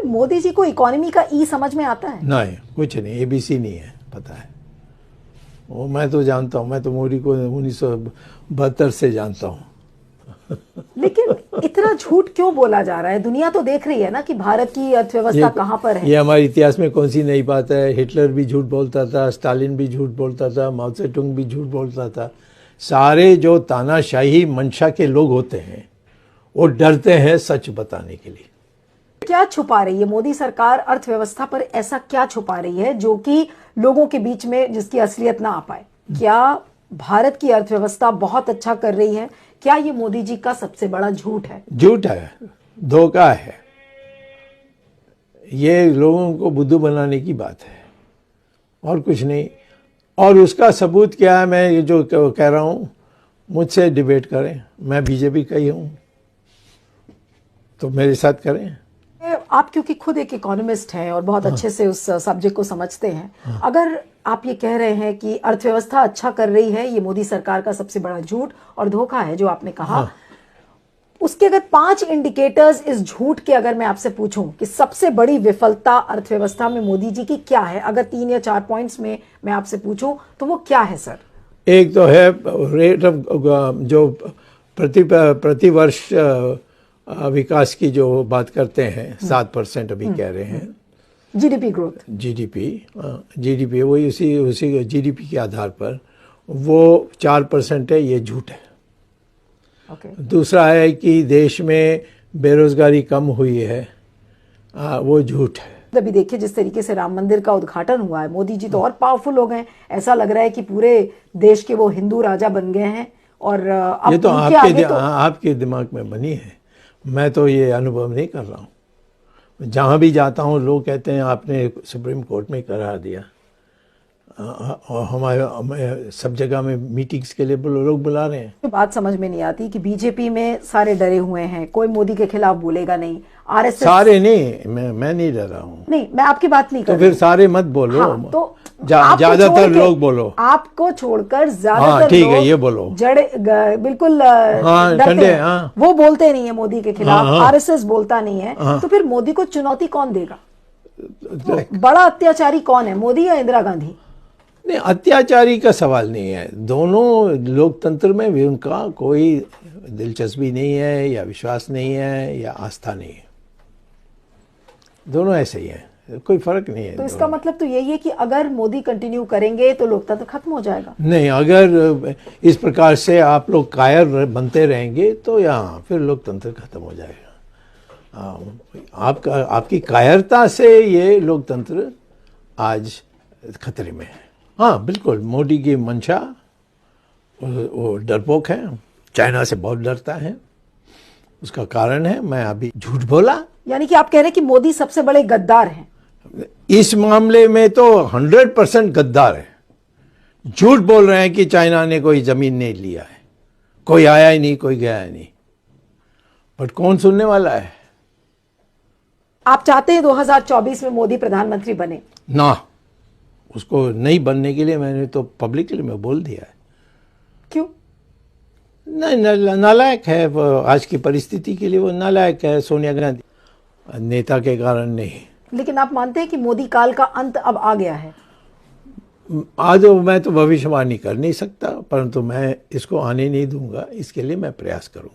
मोदी जी को इकोनॉमी का ई समझ में आता है? नहीं, कुछ नहीं, एबीसी नहीं है, पता है वो। मैं तो जानता हूँ, मैं तो मोदी को 1972 से जानता हूँ। लेकिन इतना झूठ क्यों बोला जा रहा है? दुनिया तो देख रही है ना कि भारत की अर्थव्यवस्था कहाँ पर है। ये हमारे इतिहास में कौन सी नई बात है? हिटलर भी झूठ बोलता था, स्टालिन भी झूठ बोलता था, माओ से तुंग भी झूठ बोलता था। सारे जो तानाशाही मंशा के लोग होते हैं वो डरते हैं सच बताने के लिए। क्या छुपा रही है मोदी सरकार अर्थव्यवस्था पर? ऐसा क्या छुपा रही है जो कि लोगों के बीच में जिसकी असलियत ना आ पाए? क्या भारत की अर्थव्यवस्था बहुत अच्छा कर रही है? क्या ये मोदी जी का सबसे बड़ा झूठ है? झूठ है, धोखा है, ये लोगों को बुद्धू बनाने की बात है और कुछ नहीं। और उसका सबूत क्या है? मैं ये जो कह रहा हूँ, मुझसे डिबेट करें, मैं बीजेपी का ही हूँ, तो मेरे साथ करें। आप क्योंकि खुद एक इकोनॉमिस्ट हैं और बहुत अच्छे से उस सब्जेक्ट को समझते हैं, अगर आप ये कह रहे हैं कि अर्थव्यवस्था अच्छा कर रही है, ये मोदी सरकार का सबसे बड़ा झूठ और धोखा है जो आपने कहा, उसके अगर 5 इंडिकेटर्स इस झूठ के अगर मैं आपसे पूछूं कि सबसे बड़ी विफलता अर्थव्यवस्था में मोदी जी की क्या है, अगर 3 या 4 पॉइंट्स में मैं आपसे पूछूं तो वो क्या है सर? एक तो है रेट ऑफ जो प्रति वर्ष विकास की जो बात करते हैं, 7% अभी कह रहे हैं जीडीपी ग्रोथ। जीडीपी वही उसी जीडीपी के आधार पर वो 4% है, ये झूठ है। दूसरा है कि देश में बेरोजगारी कम हुई है, वो झूठ है। अभी देखिए जिस तरीके से राम मंदिर का उद्घाटन हुआ है, मोदी जी तो और पावरफुल हो गए, ऐसा लग रहा है कि पूरे देश के वो हिंदू राजा बन गए हैं। और अब ये तो आपके दिमाग में बनी है, मैं तो ये अनुभव नहीं कर रहा हूँ। जहाँ भी जाता हूँ लोग कहते हैं आपने सुप्रीम कोर्ट में करा दिया, और हमारे सब जगह में मीटिंग्स के लिए लोग बुला रहे हैं। बात समझ में नहीं आती कि बीजेपी में सारे डरे हुए हैं, कोई मोदी के खिलाफ बोलेगा नहीं। आरएसएस सारे नहीं, मैं नहीं डर रहा हूँ। नहीं, मैं आपकी बात नहीं कर तो फिर सारे मत बोलो। हाँ, तो ज्यादातर लोग बोलो, आपको छोड़कर ज्यादातर हाँ, ठीक है, ये बोलो। बिल्कुल ठंडे, हाँ, वो बोलते नहीं है मोदी के खिलाफ, आरएसएस बोलता नहीं है, तो फिर मोदी को चुनौती कौन देगा? बड़ा अत्याचारी कौन है, मोदी या इंदिरा गांधी? नहीं, अत्याचारी का सवाल नहीं है। दोनों लोकतंत्र में भी उनका कोई दिलचस्पी नहीं है या विश्वास नहीं है या आस्था नहीं है, दोनों ऐसे ही हैं, कोई फर्क नहीं है। तो इसका मतलब तो यही है कि अगर मोदी कंटिन्यू करेंगे तो लोकतंत्र खत्म हो जाएगा? नहीं, अगर इस प्रकार से आप लोग कायर बनते रहेंगे तो यहाँ फिर लोकतंत्र खत्म हो जाएगा। आपकी कायरता से ये लोकतंत्र आज खतरे में है। हाँ बिल्कुल, मोदी की मंशा, वो डरपोक है, चाइना से बहुत डरता है, उसका कारण है मैं अभी झूठ बोला। यानी कि आप कह रहे हैं कि मोदी सबसे बड़े गद्दार हैं? इस मामले में तो 100% गद्दार है। झूठ बोल रहे हैं कि चाइना ने कोई जमीन नहीं लिया है, कोई आया ही नहीं, कोई गया ही नहीं, बट कौन सुनने वाला है? आप चाहते हैं 2024 में मोदी प्रधानमंत्री बने? ना, उसको नहीं बनने के लिए मैंने तो पब्लिकली में बोल दिया है। क्यों? नहीं, नालायक है वो, आज की परिस्थिति के लिए वो नालायक है, सोनिया गांधी नेता के कारण नहीं। लेकिन आप मानते हैं कि मोदी काल का अंत अब आ गया है? आज मैं तो भविष्यवाणी कर नहीं सकता, परंतु मैं इसको आने नहीं दूंगा, इसके लिए मैं प्रयास करूंगा।